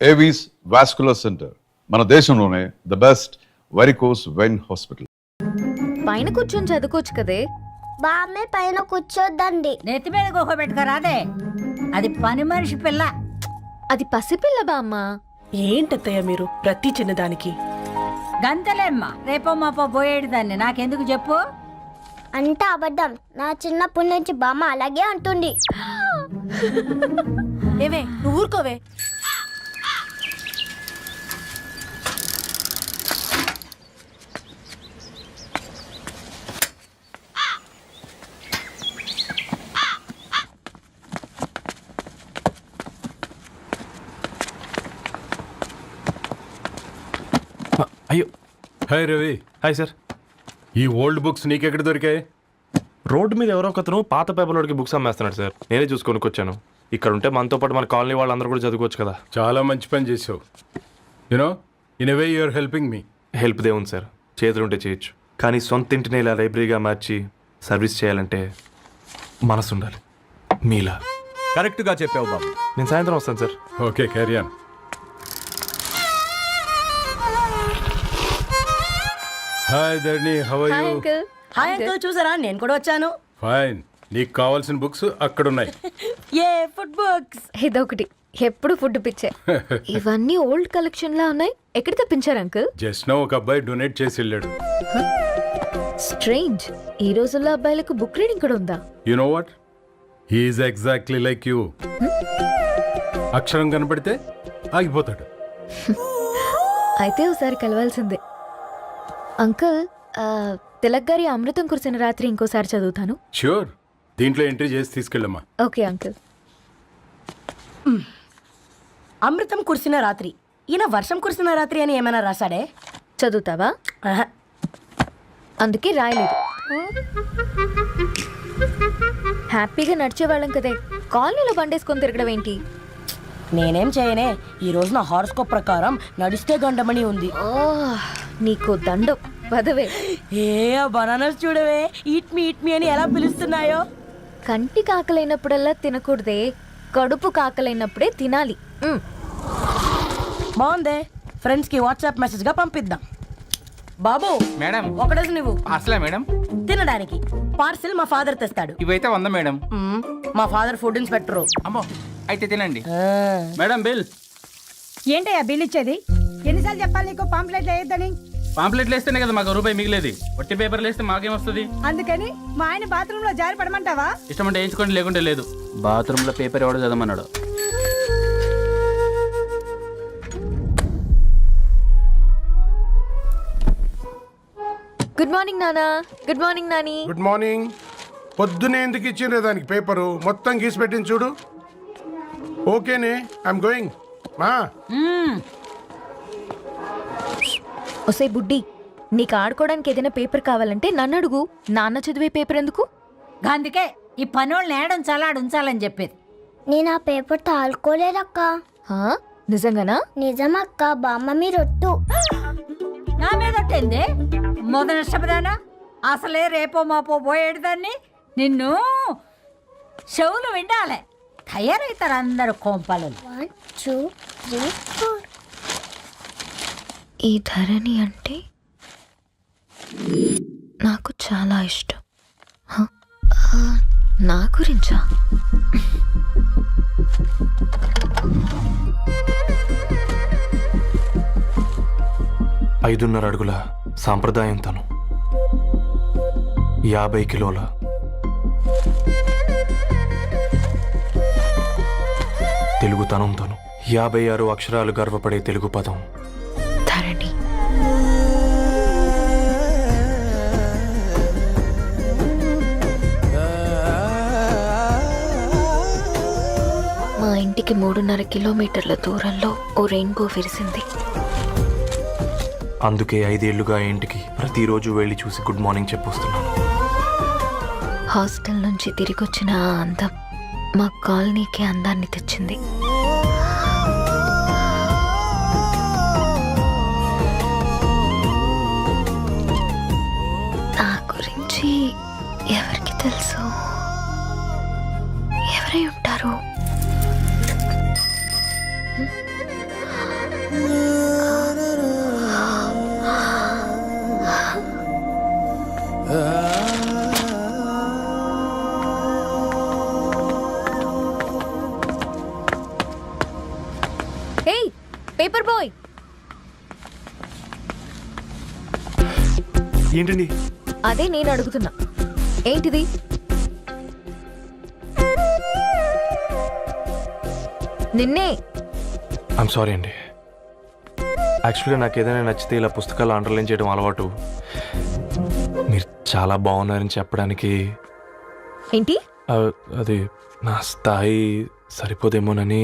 Avis vascular centre, మన దేశంలోనే the best varicose vein hospital. పైన కూర్చొని చదువుకోవచ్చు కదే. బామ్మే పైన కూర్చోద్దండి. నెత్తి మీద గుహ పెట్టుకోరాదే, అది పని మనిషి పిల్ల. అది పసిపిల్ల బామ్మ. ఏంటత్తయ్య మీరు ప్రతి చిన్నదానికి? గంతలేమ్మా, రేపో మాపో పోయేడు దాన్ని నాకెందుకు చెప్పు. అంత అబద్ధం. నా చిన్నప్పటి నుంచి బామ్మ అలాగే అంటుంది. ఏవే నువ్వు ఊరుకోవే. అయ్యో, హాయ్ రవి. Hi sir. ఈ ఓల్డ్ బుక్స్ నీకెక్కడ దొరికాయి? రోడ్డు మీద ఎవరో ఒకతను పాత పేపర్లోకి బుక్స్ అమ్మేస్తున్నాడు సార్. నేనే చూసుకొని వచ్చాను. ఇక్కడ ఉంటే మనతో పాటు మన కాలనీ వాళ్ళందరూ కూడా చదువుకోవచ్చు కదా. చాలా మంచి పని చేసావు. You know, in a way you are helping me. Help దేవుంది సార్, చేతులుంటే చేయొచ్చు. కానీ సొంత ఇంటిని ఇలా లైబ్రరీగా మార్చి సర్వీస్ చేయాలంటే మనసు ఉండాలి. మీలా కరెక్ట్గా చెప్పావు బాబు. నేను సాయంత్రం వస్తాను sir. Okay, carry on. Hi Dharni, how are hi you? Uncle. Hi uncle, చూసారా నేను కూడా వచ్చాను. ఫైన్. నీకు కావాల్సిన బుక్స్ అక్కడ ఉన్నాయి. ఏ ఫుడ్ బుక్స్? ఇదొకటి, ఎప్పుడు ఫుడ్ పిచ్చే. ఇవన్నీ ఓల్డ్ కలెక్షన్ లా ఉన్నాయి. ఎక్కడ తెప్పించారు అంకుల్? జస్ట్ నో ఒక అబ్బాయి డొనేట్ చేసి వెళ్ళాడు. స్ట్రేంజ్. ఈ రోజుల్లో అబ్బాయిలకు బుక్ రీడింగ్ కూడా ఉందా? You know what, he's exactly like you. అక్షరం కనపడితే ఆగిపోతాడు. అయితే ఒకసారి కలవాల్సిందే. అంకుల్, తిలక్ గారి అమృతం కురిసిన రాత్రి ఇంకోసారి చదువుతాను. ష్యూర్, దీంట్లో ఎంట్రీ చేసి తీసుకెళ్ళమ్మా. Okay uncle. అమృతం కురిసిన రాత్రి. ఈయన వర్షం కురిసిన రాత్రి అని ఏమైనా రాశాడే? చదువుతావా? ఆహా. అందుకే రాయలేదు. హ్యాపీగా నడిచేవాళ్ళం కదే, కాలనీలో బండేసుకొని తిరగడం ఏంటి? నేనేం చేయనే, ఈ రోజు నా హారోస్కోప్ ప్రకారం నడిస్తే గండమణి ఉంది. ఓ, నీకు దండం పదవే. ఏ బనానాస్ చూడవే, ఈట్ మీ అని ఎలా పిలుస్తున్నాయో. కంటి కాకలైనప్పుడల్లా తినకూడదే, కడుపు కాకలైనప్పుడే తినాలి. బాగుందే, ఫ్రెండ్స్ కి వాట్సాప్ మెసేజ్ గా పంపిద్దాం. బాబు మేడం, ఒకడేసి నువ్వు అసలే మేడం తినడానికి పార్సిల్ మా ఫాదర్ తెస్తాడు. ఇవైతే 100 మేడం. మా ఫాదర్ ఫుడ్ ఇన్స్పెక్టరు. అమ్మో, అయితే తినండి మేడం. బిల్ ఏంటయ్యా బిల్ ఇచ్చేది? ఎన్నిసార్లు చెప్పాలి నీకు పాంప్లెట్లు వేయొద్దని? పాంప్లెట్లు వేస్తేనే కదా మాకు రూపాయి మిగిలేది. వట్టి పేపర్లు వేస్తే మాకేమొస్తుంది? అందుకని మా ఆయన బాత్రూమ్ లో జారి పడమంటావా? ఇష్టం అంటే వేయించుకోండి, లేకుంటే లేదు. బాత్రూంలో పేపర్ ఎవడో చదవమన్నాడు. గుడ్ మార్నింగ్ నానా. Good morning Nani. Good morning. పొద్దునే ఎందుకు ఇచ్చిండ్రే దానికి పేపరు? మొత్తం గీసి పెట్టింది చూడు. ఓకేనే, ఐఎమ్ గోయింగ్. మా ఒసే బుడ్డి, నీకు ఆడుకోవడానికి ఏదైనా పేపర్ కావాలంటే నన్ను అడుగు. నాన్న చదివే పేపర్ ఎందుకు? అందుకే ఈ పనోళ్ళని ఉంచాలని చెప్పేది. నేను ఆ పేపర్ తాలుకోలేదక్క. హా? నిజంగానా? నిజమక్క, బామ్మ మీరొట్టు. నా మీద ఒట్టేంది మొదటి నష్టపదానా? అసలే రేపో మాపో పోయేడు దాన్ని. నిన్ను చెవులు విండాలే, తయారవుతారు అందరు కోంపాలు. 1 2 3 4. ఈ ధరణి అంటే నాకు చాలా ఇష్టం. హ? నా గురించా? ఐదున్నర అడుగుల సాంప్రదాయం తను, 50 కిలోల తెలుగుతనం తను, 56 అక్షరాలు గర్వపడే తెలుగు పదం ధరణి. మా ఇంటికి 3.5 కిలోమీటర్ల దూరంలో ఓ రెయిన్బో విరిసింది. అందుకే 5 ఏళ్లుగా ఇంటికి ప్రతిరోజు వెళ్ళి చూసి గుడ్ మార్నింగ్ చెప్పొస్తున్నాను. హాస్టల్ నుంచి తిరిగొచ్చిన ఆ అందం మా కాలనీకి అందాన్ని తెచ్చింది. నా గురించి ఎవరికి తెలుసు? ఎవరై ఉంటారు? హే పేపర్ బాయ్, ఏంటండి? అదే నేను అడుగుతున్నా, ఏంటిది? నిన్నే. ఐమ్ సారీ అండి. యాక్చువల్గా నాకు ఏదైనా నచ్చితే ఇలా పుస్తకాలు అండర్లైన్ చేయడం అలవాటు. మీరు చాలా బాగున్నారని చెప్పడానికి ఏంటి? అది నా స్థాయి సరిపోదేమోనని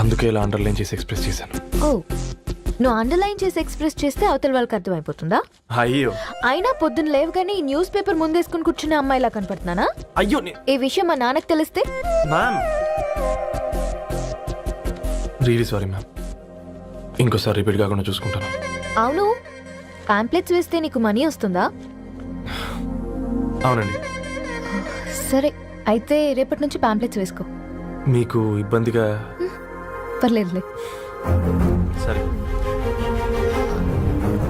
అందుకే ఇలా అండర్లైన్ చేసి ఎక్స్ప్రెస్ చేశాను. ఓ, నువ్వు అండర్లైన్ చేసి ఎక్స్ప్రెస్ చేస్తే అవతల వాళ్ళకి అర్థమైపోతుందా? అయ్యో అయినా పొద్దున్న లేవగానే ఈ న్యూస్ పేపర్ ముందేసుకుని కూర్చునే అమ్మాయిలా కనపడుతున్నానా? అయ్యో ఈ విషయం మా నాన్నకు తెలిస్తే? Ma'am, really sorry ma'am. ఇంకోసారి రిపీట్ కాకుండా చూసుకుంటాను. అవును, పాంప్లెట్స్ వేస్తే నీకు మనీ వస్తుందా? అవునండి. సరే, అయితే రేపటి నుంచి పాంప్లెట్స్ వేసుకో. మీకు ఇబ్బందిగా? పర్లేదులే. సరే.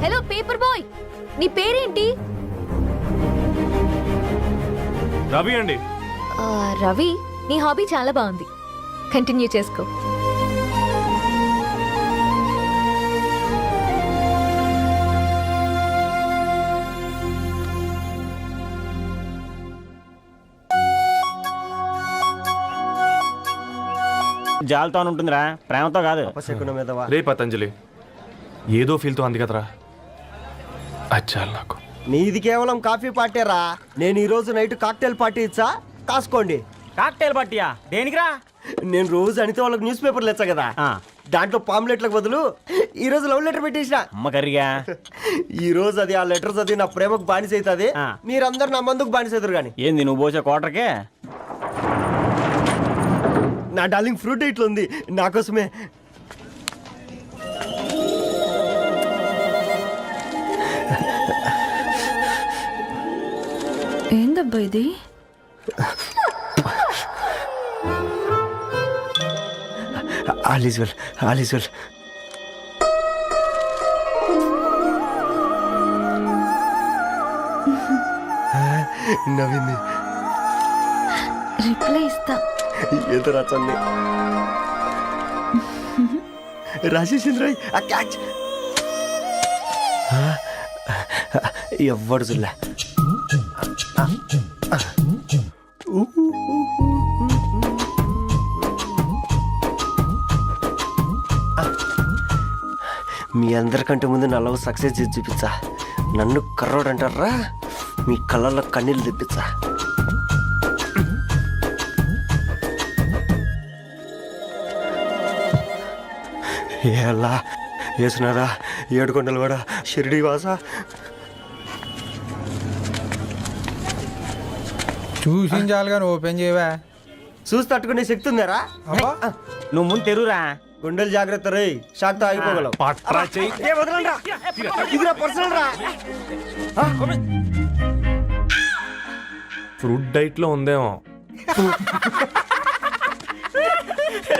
హలో పేపర్ బాయ్, నీ పేరేంటి? రవి అండి. రవి, నీ హాబీ చాలా బాగుంది, కంటిన్యూ చేసుకో. జాలతో ఉంటుందిరా, ప్రేమతో కాదు. రే పతంజలి, ఏదో ఫీల్తో అంది కదరా, అచ్చాలి నాకు. నీది కేవలం కాఫీ పార్టీరా. నేను ఈ రోజు నైట్ కాక్టైల్ పార్టీ ఇచ్చా, కాసుకోండి. కాక్టైల్ పార్టీయా? దేనికిరా? నేను రోజు అనితే వాళ్ళకి న్యూస్ పేపర్లు ఇచ్చా కదా, దాంట్లో పాంప్లెట్లకు బదులు ఈ రోజు లవ్ లెటర్ పెట్టేసిన. అమ్మ కర్రీగా. ఈ రోజు అది ఆ లెటర్ చదివి నా ప్రేమకు బానిస అవుతుంది. మీరందరు నా మందుకు బానిస అవుతారు. కానీ ఏంది నువ్వు పోసే కోటర్కే? నా డార్లింగ్ ఫ్రూట్ ఇట్లా ఉంది నా కోసమే. ఏందబ్బా ఇది? All is well, all is well. నవ్వింది. రిప్లై ఇస్తా. ఏదో రచండి రాజేసింద్ర క్యాచ్. ఎవ్వడు చూడలే. మీ అందరికంటే ముందు నా లవ్ సక్సెస్ చేసి చూపించా. నన్ను కర్రోడు అంటారా, మీ కళ్ళల్లో కన్నీళ్ళు తెప్పించా. ఎలా వేసినారా ఏడుకొండలు కూడా షిరిడి వాస. చూసించాలి కానీ ఓపెన్ చేయవా? చూసి తట్టుకునే శక్తి ఉందారా? నువ్వు ముందు తెరురా. గుండెలు జాగ్రత్త రే, షాక్తో ఆగిపోగలవు. ఏ వదలండ్రా. ఇదిరా పర్సనల్ రా. ఫ్రూట్ డైట్లో ఉందేమో.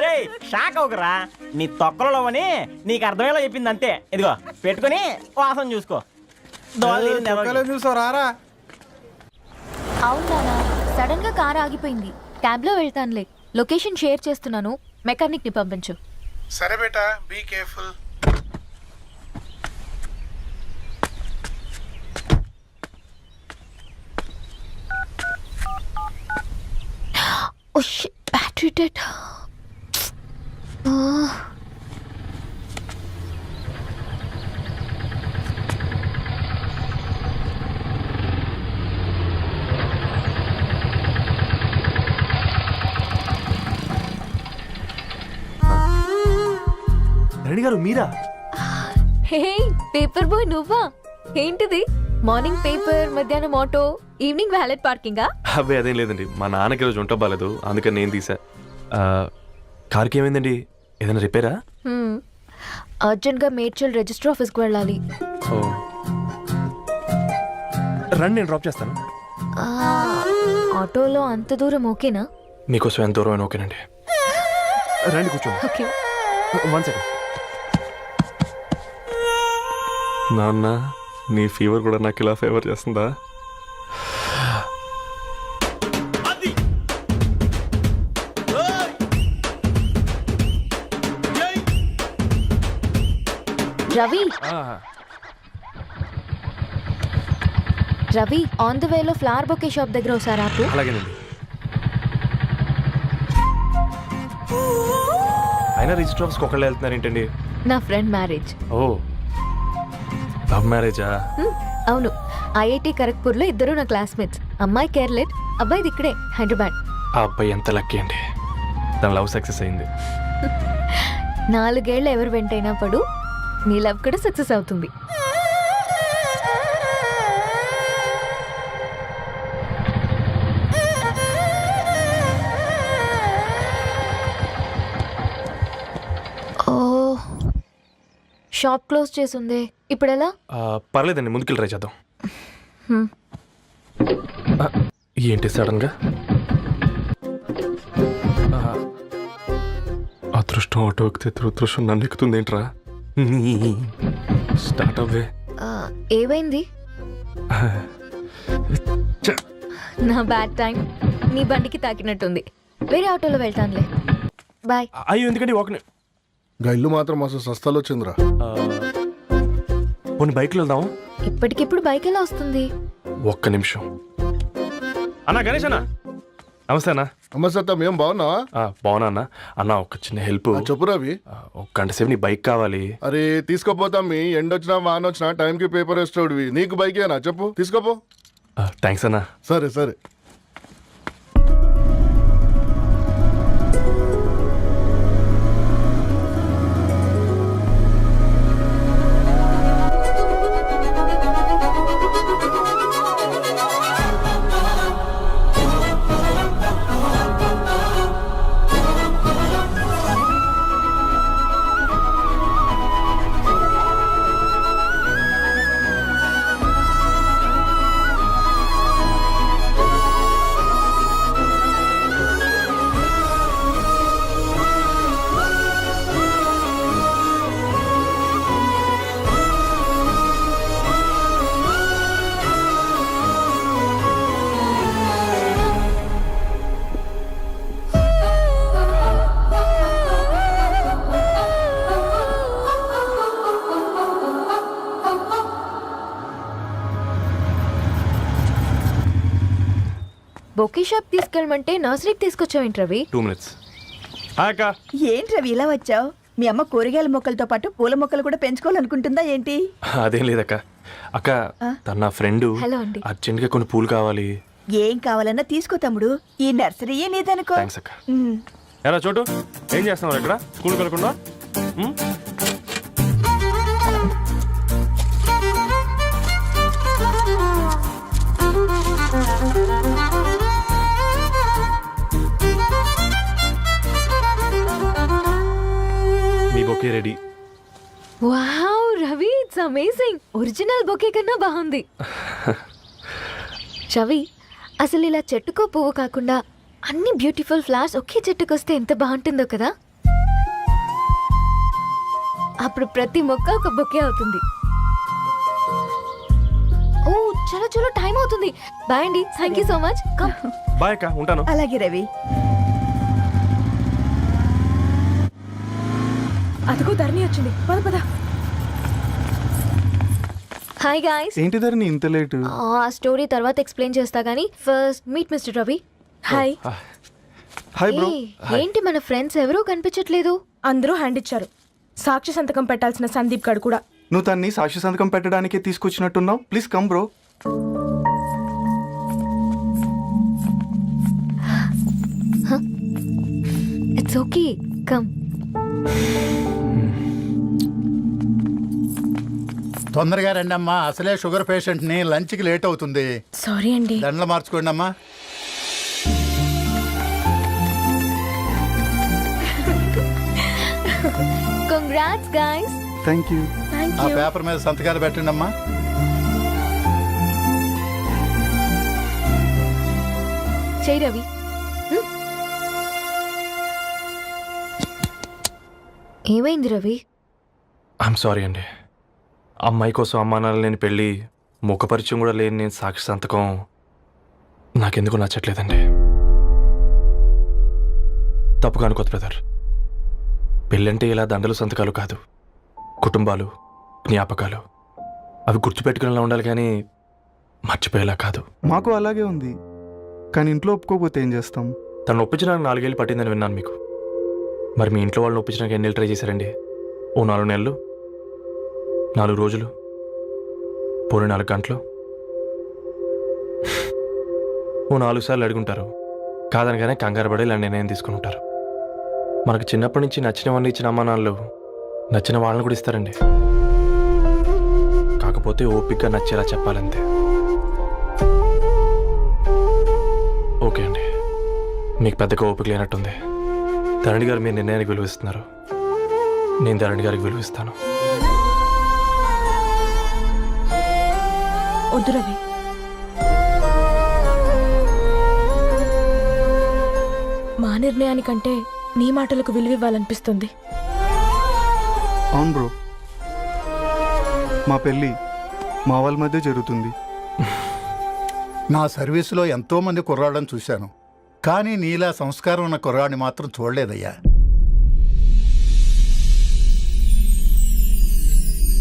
రే షాక్ అవుకరా, నీ తొక్కలలో అని నీకు అర్థమయ్యేలా చెప్పింది అంతే. ఇదిగో పెట్టుకొని వాసన చూసుకో. చూసారా? అవునా, సడన్ గా కార్ ఆగిపోయింది. క్యాబ్ లో వెళ్తానులే. లొకేషన్ షేర్ చేస్తున్నాను, మెకానిక్ ని పంపించు. సరే బేటా, be careful. Oh shit, battery dead. Reddy గారు మీరా? హే పేపర్ బాయ్, నువ్వా? ఏంటిది? మార్నింగ్ పేపర్, మధ్యాహ్నం ఆటో, ఈవినింగ్ వ్యాలెట్ పార్కింగా? అబ్బాయి అదేం లేదండి, మా నాన్నకి రోజు ఉంట బాగాలేదు, అందుకని నేను తీసా. కార్కి ఏమైందండి? ఏదైనా రిపేరా? అర్జెంట్ గా మేడ్చల్ రిజిస్టర్ ఆఫీస్కి వెళ్ళాలి. ఓ రండి, నేను డ్రాప్ చేస్తాను. ఆటోలో అంత దూరం ఓకేనా? మీకోసం ఎంత దూరం అయినా ఓకేనండి. రండి కూర్చోండి. ఓకే. 1 సెకండ్. నాన్న నీ ఫీవర్ కూడా నాకు ఇలా ఫేవర్ చేస్తుందా? రవి రవి ఆన్ ద వేలో ఫ్లవర్ బొకే షాప్ దగ్గర ఒకసారి ఆపు. అలాగేనండి. అయినా రిజిస్టర్ ఆఫీస్కి ఒకళ్ళు వెళ్తున్నారు ఏంటండి? నా ఫ్రెండ్ మ్యారేజ్. ఓ లవ్ మ్యారేజా? అవును, ఐఐటి ఖరగ్పూర్లో ఇద్దరు నా క్లాస్మేట్స్. అమ్మాయి కేర్లెట్, అబ్బాయిది ఇక్కడే హైదరాబాద్. ఆ అబ్బాయి ఎంత లక్కీ అండి, తన లవ్ సక్సెస్ అయింది. 4 ఏళ్ళు ఎవరు వెంటైనా పడు, నీ లవ్ కూడా సక్సెస్ అవుతుంది. ఓ షాప్ క్లోజ్ చేసింది, ఇప్పుడు ఎలా? పర్లేదండి, ముందుకెళ్ళి ట్రై చేద్దాం. ఆ, ఏంటి సడన్గా? అదృష్టం ఆటో ఎక్కితే దురదృష్టం నన్ను ఎక్కుతుంది ఏంట్రా? స్టార్ట్ అవ్వే. ఏమైంది? నా బ్యాడ్ టైం నీ బండికి తాకినట్టుంది. వేరే ఆటోలో వెళ్తానులే, బాయ్. అయ్యో ఎందుకండి ఒక ఇల్లు మాత్రం అసలు సస్తాలో వచ్చిందిరా. పోనీ బైక్లో వెళ్దాం. ఇప్పటికిప్పుడు బైక్ ఎలా వస్తుంది? ఒక్క నిమిషం. అన్నా గణేష్ అన్న, నమస్తే అన్న. నమస్తే, ఏం బాగున్నావా? బాగున్నా అన్న. అన్న ఒక చిన్న హెల్ప్. చెప్పు రవి. ఒక గంట సేపు నీ బైక్ కావాలి. అరే తీసుకోపోతాం, మీ ఎండొచ్చినా వాన వచ్చినా టైంకి పేపర్ వేస్తాడువి. నీకు బైకేనా చెప్పు, తీసుకోపో. థ్యాంక్స్ అన్న. సరే సరే. బొకే షాప్ తీసుకెళ్ళమంటే నర్సరీకి తీసుకొచ్చావేంటి రవి? 2 minutes. అక్క ఏంటి రవి ఇలా వచ్చావు? మీ అమ్మ కూరగాయల మొక్కలతో పాటు పూల మొక్కలు కూడా పెంచుకోవాలనుకుంటుందా ఏంటి? అదేం లేదక్క. అక్క తన నా ఫ్రెండ్, హలో అండి. అర్జెంట్గా కొన్ని పూలు కావాలి. ఏం కావాలన్నా తీసుకో తమ్ముడు, ఈ నర్సరీయే నీదనుకో. థ్యాంక్స్ అక్క. ఎలా చోటు, ఏం చేస్తున్నావు ఇక్కడ? స్కూల్కి వెళ్ళకుండా? మీ bouquet ready. Wow Ravi, it's amazing. Original bouquet కన్నా బాగుంది. రవి, అసలు ఇలా చెట్టుకో పువ్వు కాకుండా అన్ని బ్యూటిఫుల్ ఫ్లవర్స్ ఒకే చెట్టుకు వస్తే ఎంత బాగుంటుందో కదా. అప్పుడు ప్రతి మొక్క ఒక బొకే అవుతుంది. ఓ చలో చలో, టైం అవుతుంది. బాయ్ అండి, thank you so much. Come. Bye అక్క, ఉంటాను. అలాగే రవి. అదిగో ధరణి వచ్చింది, పద పద. Hi guys. ఏంటి ధరణి ఇంత లేటు? ఆ స్టోరీ తర్వాత ఎక్స్ప్లెయిన్ చేస్తా గానీ first meet mister Ravi. Hi. Hi bro. ఏంటి మన ఫ్రెండ్స్ ఎవరూ కనిపించట్లేదు? అందరూ హ్యాండ్ ఇచ్చారు. సాక్షి సంతకం పెట్టాల్సిన సందీప్ గడు కూడా. నువ్వు తన్ని సాక్షి సంతకం పెట్టడానికే తీసుకొచ్చినట్టున్నావు. Please come bro. It's okay, come. తొందరగా రండి అమ్మా, అసలే షుగర్ పేషెంట్ ని, లంచ్ కి లేట్ అవుతుంది. సారీ అండి. దండలు మార్చుకోండి అమ్మా. Congrats guys. Thank you. ఆ పేపర్ మీద సంతకాలు పెట్టండి అమ్మా. చెయ్ రవి. ఏమైంది రవి? ఐఎమ్ సారీ అండి. అమ్మాయి కోసం అమ్మానాలు లేని పెళ్ళి ముఖపరిచయం కూడా లేని నేను సాక్షి సంతకం నాకెందుకు నచ్చట్లేదండి. తప్పుగా అనుకోదు బ్రదర్. పెళ్ళంటే ఇలా దండలు సంతకాలు కాదు, కుటుంబాలు, జ్ఞాపకాలు. అవి గుర్తుపెట్టుకునేలా ఉండాలి కానీ మర్చిపోయేలా కాదు. మాకు అలాగే ఉంది, కానీ ఇంట్లో ఒప్పుకోకపోతే ఏం చేస్తాం? తను ఒప్పించడానికి 4 ఏళ్ళు పట్టిందని విన్నాను మీకు. మరి మీ ఇంట్లో వాళ్ళని ఒప్పించడానికి ఎన్ని ట్రై చేశారండి? ఓ 4 నెలలు, 4 రోజులు, పోనీ 4 గంటలు, ఓ 4 సార్లు అడుగుంటారు. కాదనగానే కంగారు పడి ఇలా నిర్ణయం తీసుకుని ఉంటారు. మనకు చిన్నప్పటి నుంచి నచ్చినవన్నీ ఇచ్చిన అమ్మానాళ్ళు నచ్చిన వాళ్ళని కూడా ఇస్తారండి. కాకపోతే ఓపికగా నచ్చేలా చెప్పాలంతే. ఓకే అండి, మీకు పెద్దగా ఓపిక లేనట్టుంది. ధరణి గారు మీ నిర్ణయానికి విలువిస్తున్నారు, నేను ధరణి గారికి విలువిస్తాను. వద్దు రవి, మా నిర్ణయానికంటే నీ మాటలకు విలువివ్వాలనిపిస్తుంది. అవును బ్రో, మా పెళ్ళి మా వాళ్ళ మధ్య జరుగుతుంది. నా సర్వీసులో ఎంతో మంది కుర్రాళ్ళని చూశాను, కానీ నీలా సంస్కారం ఉన్న కుర్రాడిని మాత్రం చూడలేదయ్యా.